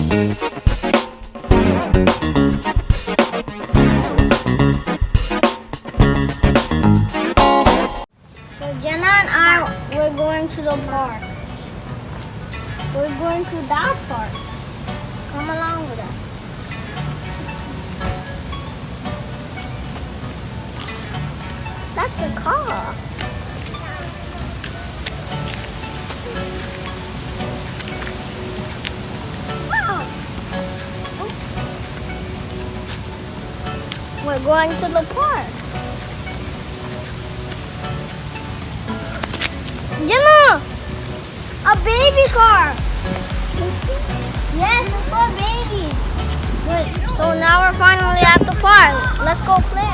Jenna and we're going to the park. We're going to that park. Come along with us. That's a car. Wow. We're going to the park. Jenna! A baby car! Yes, it's for babies. Good. So now we're finally at the park. Let's go play.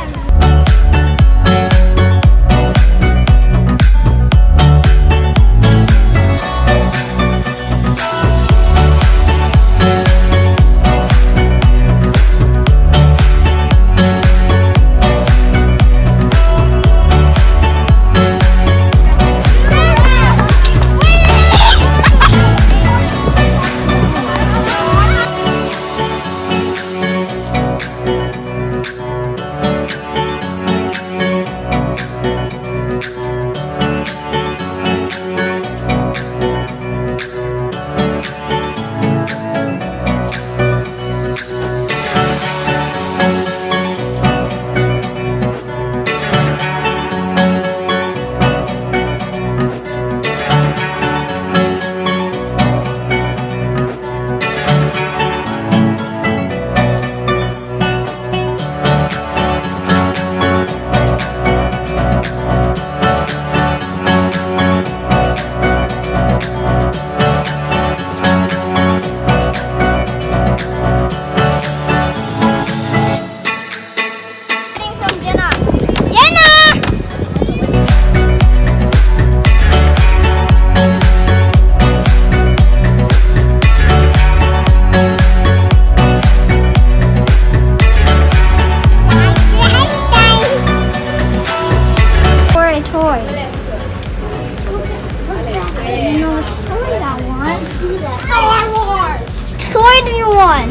One.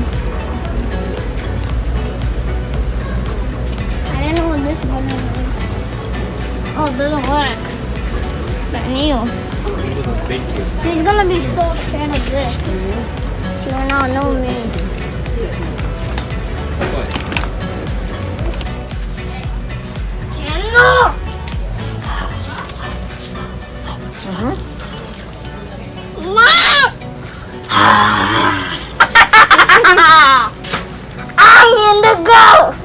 I don't know what this one is. Oh, it doesn't work. But new. She's gonna be so scared of this. She will not know me. Jenna! I'm in the ghost!